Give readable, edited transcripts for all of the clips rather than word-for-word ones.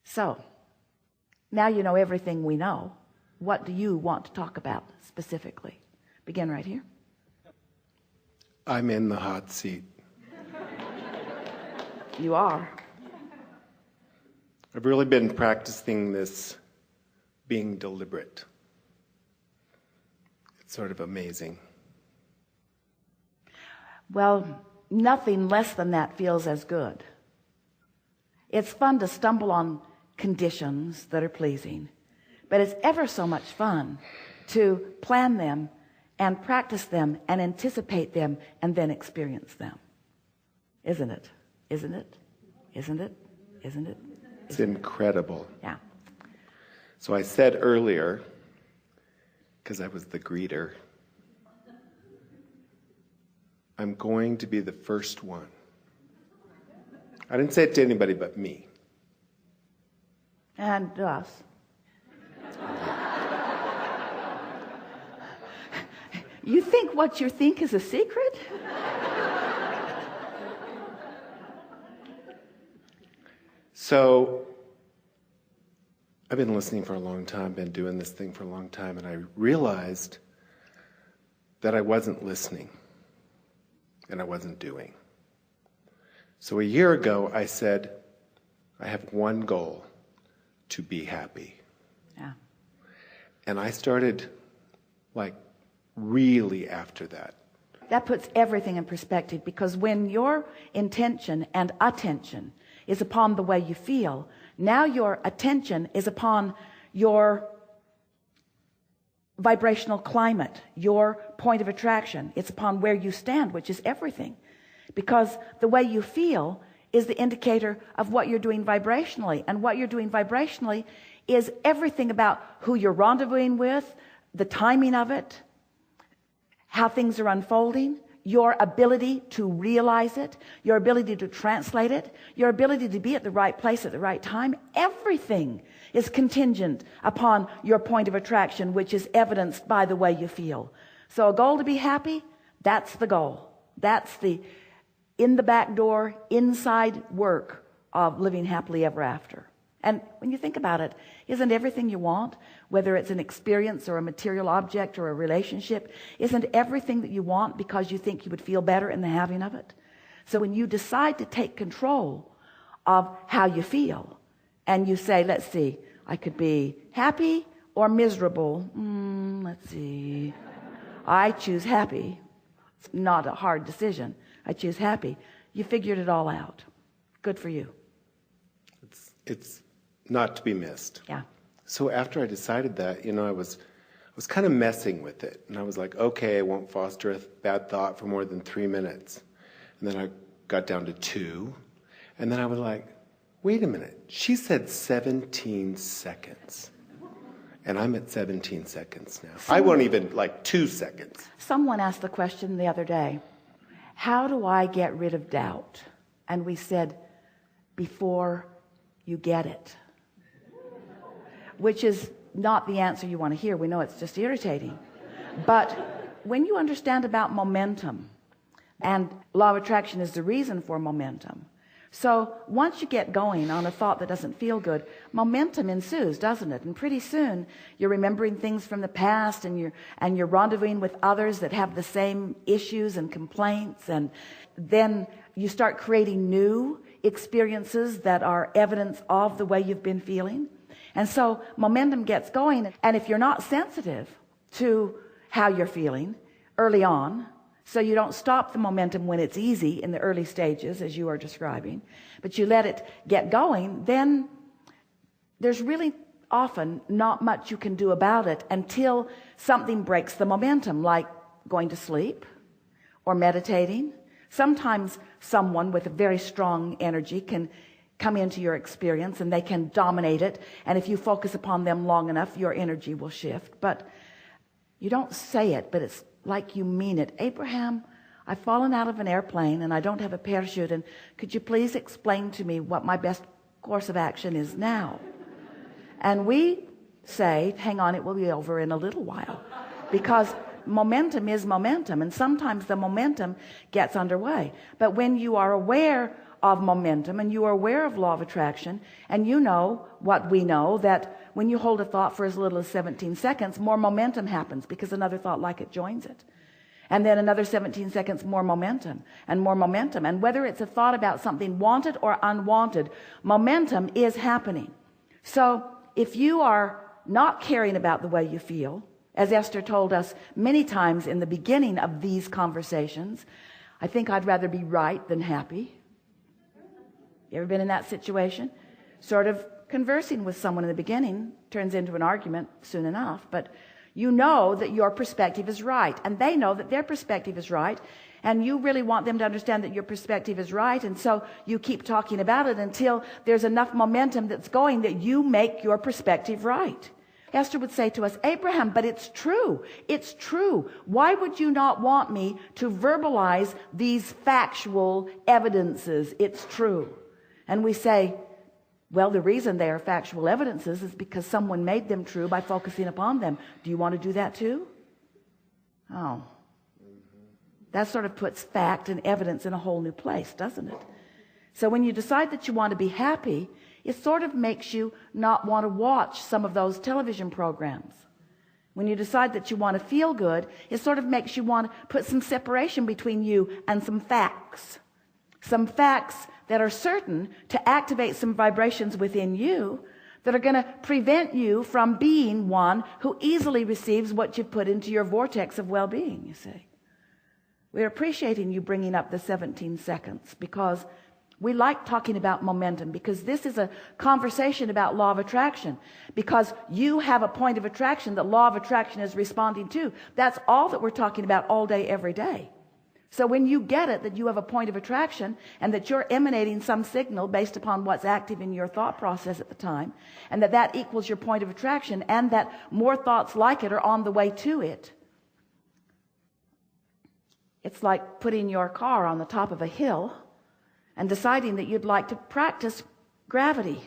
So, now you know everything we know. What do you want to talk about specifically? Begin right here. I'm in the hot seat. You are. I've really been practicing this being deliberate. It's sort of amazing. Well, nothing less than that feels as good. It's fun to stumble on conditions that are pleasing, but it's ever so much fun to plan them and practice them and anticipate them and then experience them. Isn't it? Isn't it? Isn't it? Isn't it? It's incredible. Yeah. So I said earlier, because I was the greeter, I'm going to be the first one. I didn't say it to anybody but me. And us. You think what you think is a secret? So I've been listening for a long time, been doing this thing for a long time, and I realized that I wasn't listening and I wasn't doing. So a year ago, I said, I have one goal, to be happy. Yeah. And I started, really after that. That puts everything in perspective, because when your intention and attention is upon the way you feel, now your attention is upon your vibrational climate, your point of attraction. It's upon where you stand, which is everything. Because the way you feel is the indicator of what you're doing vibrationally. And what you're doing vibrationally is everything about who you're rendezvousing with, the timing of it, how things are unfolding, your ability to realize it, your ability to translate it, your ability to be at the right place at the right time. Everything is contingent upon your point of attraction, which is evidenced by the way you feel. So a goal to be happy, that's the goal. That's the in the back door, inside work of living happily ever after. And when you think about it, isn't everything you want, whether it's an experience or a material object or a relationship, isn't everything that you want because you think you would feel better in the having of it? So when you decide to take control of how you feel, and you say, let's see, I could be happy or miserable. Let's see. I choose happy. It's not a hard decision. I choose happy. You figured it all out. Good for you. It's not to be missed. Yeah. So after I decided that, I was kind of messing with it. And I was like, okay, I won't foster a bad thought for more than 3 minutes. And then I got down to 2. And then I was like, wait a minute. She said 17 seconds. And I'm at 17 seconds now. I won't even 2 seconds. Someone asked the question the other day, how do I get rid of doubt? And we said, before you get it. Which is not the answer you want to hear. We know it's just irritating. But when you understand about momentum, and law of attraction is the reason for momentum. So once you get going on a thought that doesn't feel good, momentum ensues, doesn't it? And pretty soon you're remembering things from the past, and you're rendezvousing with others that have the same issues and complaints, and then you start creating new experiences that are evidence of the way you've been feeling. And so momentum gets going, and if you're not sensitive to how you're feeling early on, so you don't stop the momentum when it's easy in the early stages, as you are describing, but you let it get going, then there's really often not much you can do about it until something breaks the momentum, like going to sleep or meditating. Sometimes someone with a very strong energy can come into your experience and they can dominate it, and if you focus upon them long enough, your energy will shift. But you don't say it, but it's like you mean it. Abraham, I've fallen out of an airplane and I don't have a parachute, and could you please explain to me what my best course of action is now? And we say, hang on, it will be over in a little while, because momentum is momentum, and sometimes the momentum gets underway. But when you are aware of momentum and you are aware of law of attraction, and you know what we know, that when you hold a thought for as little as 17 seconds, more momentum happens because another thought like it joins it. And then another 17 seconds, more momentum and more momentum. And whether it's a thought about something wanted or unwanted, momentum is happening. So if you are not caring about the way you feel, as Esther told us many times in the beginning of these conversations, I think I'd rather be right than happy. You ever been in that situation? Sort of conversing with someone in the beginning turns into an argument soon enough, but you know that your perspective is right, and they know that their perspective is right, and you really want them to understand that your perspective is right, and so you keep talking about it until there's enough momentum that's going that you make your perspective right. Esther would say to us, Abraham, but it's true. It's true. Why would you not want me to verbalize these factual evidences? It's true. And we say, well, the reason they are factual evidences is because someone made them true by focusing upon them. Do you want to do that too? Oh. That sort of puts fact and evidence in a whole new place, doesn't it? So when you decide that you want to be happy, it sort of makes you not want to watch some of those television programs. When you decide that you want to feel good, it sort of makes you want to put some separation between you and some facts. Some facts that are certain to activate some vibrations within you that are going to prevent you from being one who easily receives what you've put into your vortex of well-being, you see. We're appreciating you bringing up the 17 seconds because we like talking about momentum, because this is a conversation about law of attraction, because you have a point of attraction that law of attraction is responding to. That's all that we're talking about all day, every day. So when you get it, that you have a point of attraction and that you're emanating some signal based upon what's active in your thought process at the time, and that equals your point of attraction, and that more thoughts like it are on the way to it. It's like putting your car on the top of a hill and deciding that you'd like to practice gravity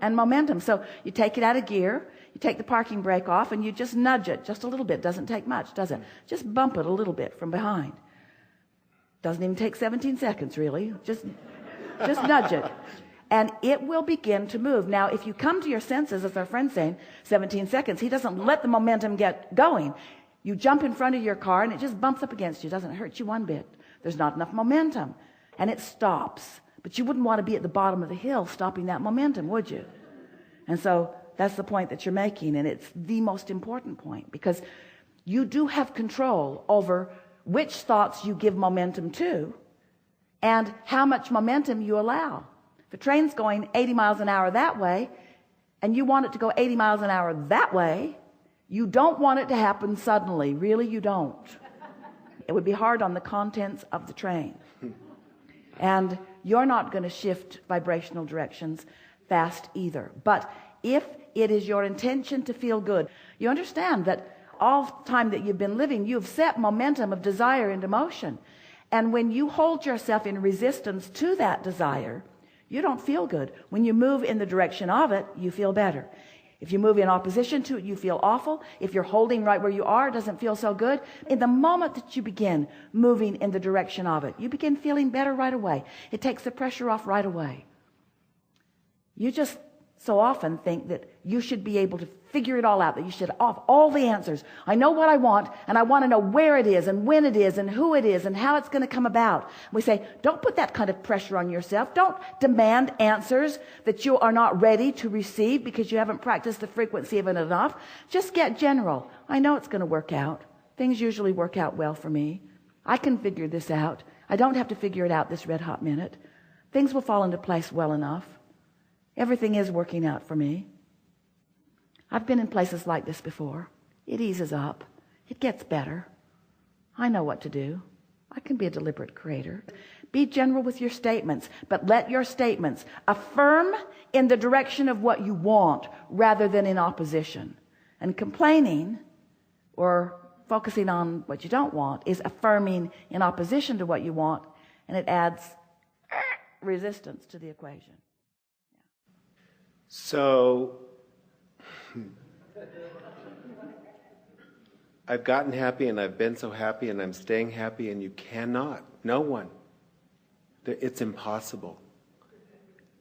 and momentum. So you take it out of gear, you take the parking brake off, and you just nudge it just a little bit. Doesn't take much, does it? Just bump it a little bit from behind. Doesn't even take 17 seconds, really. Just nudge it. And it will begin to move. Now, if you come to your senses, as our friend's saying, 17 seconds, he doesn't let the momentum get going. You jump in front of your car, and it just bumps up against you. It doesn't hurt you one bit. There's not enough momentum. And it stops. But you wouldn't want to be at the bottom of the hill stopping that momentum, would you? And so that's the point that you're making, and it's the most important point, because you do have control over which thoughts you give momentum to and how much momentum you allow. If a train's going 80 miles an hour that way and you want it to go 80 miles an hour that way, you don't want it to happen suddenly. Really, you don't. It would be hard on the contents of the train. And you're not going to shift vibrational directions fast either. But if it is your intention to feel good, you understand that all the time that you've been living, you've set momentum of desire into motion. And when you hold yourself in resistance to that desire, you don't feel good. When you move in the direction of it, you feel better. If you move in opposition to it, you feel awful. If you're holding right where you are, it doesn't feel so good. In the moment that you begin moving in the direction of it, you begin feeling better right away. It takes the pressure off right away. You just so often think that you should be able to figure it all out, that you should have all the answers. I know what I want, and I want to know where it is and when it is and who it is and how it's going to come about. We say, don't put that kind of pressure on yourself. Don't demand answers that you are not ready to receive because you haven't practiced the frequency of it enough. Just get general. I know it's going to work out. Things usually work out well for me. I can figure this out. I don't have to figure it out this red hot minute. Things will fall into place well enough. Everything is working out for me. I've been in places like this before. It eases up. It gets better. I know what to do. I can be a deliberate creator. Be general with your statements, but let your statements affirm in the direction of what you want rather than in opposition. And complaining or focusing on what you don't want is affirming in opposition to what you want, and it adds resistance to the equation. So I've gotten happy and I've been so happy and I'm staying happy, and you cannot. No one. It's impossible.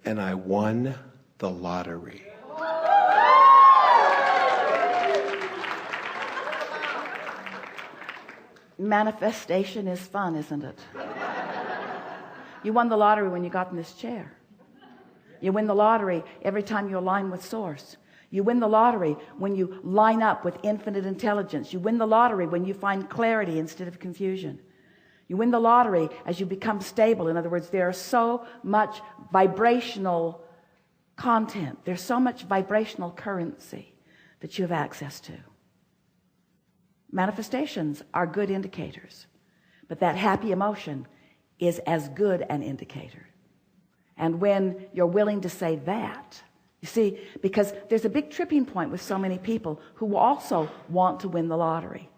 And I won the lottery. Manifestation is fun, isn't it? You won the lottery when you got in this chair. You win the lottery every time you align with Source. You win the lottery when you line up with infinite intelligence. You win the lottery when you find clarity instead of confusion. You win the lottery as you become stable. In other words, there is so much vibrational content. There's so much vibrational currency that you have access to. Manifestations are good indicators, but that happy emotion is as good an indicator. And when you're willing to say that, you see, because there's a big tripping point with so many people who also want to win the lottery.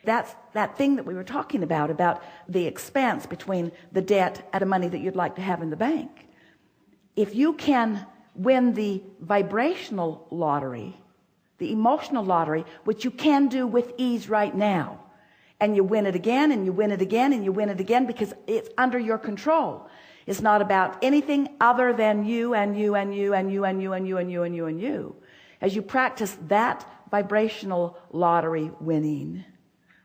That's that thing that we were talking about the expanse between the debt and the money that you'd like to have in the bank. If you can win the vibrational lottery, the emotional lottery, which you can do with ease right now, and you win it again, and you win it again, and you win it again, because it's under your control. It's not about anything other than you and you and you and you and you and you and you and you and you. As you practice that vibrational lottery winning,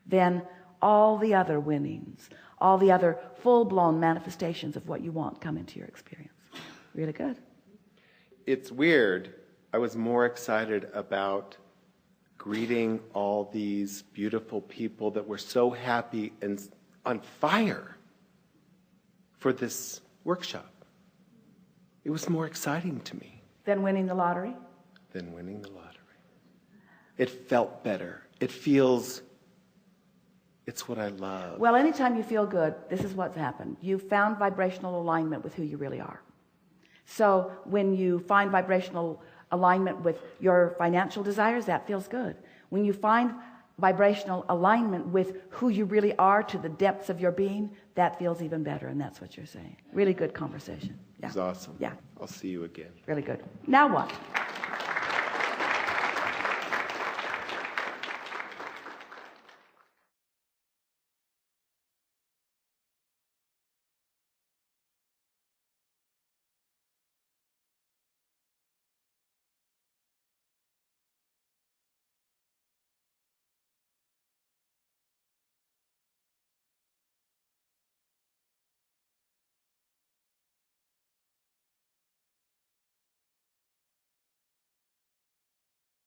then all the other winnings, all the other full-blown manifestations of what you want come into your experience. Really good. It's weird. I was more excited about greeting all these beautiful people that were so happy and on fire for this workshop. It was more exciting to me. Than winning the lottery? Than winning the lottery. It felt better. It feels, it's what I love. Well, anytime you feel good, this is what's happened. You found vibrational alignment with who you really are. So when you find vibrational alignment with your financial desires, that feels good. When you find vibrational alignment with who you really are to the depths of your being, that feels even better. And that's what you're saying. Really good conversation. Yeah. It was awesome. Yeah. I'll see you again. Really good. Now what?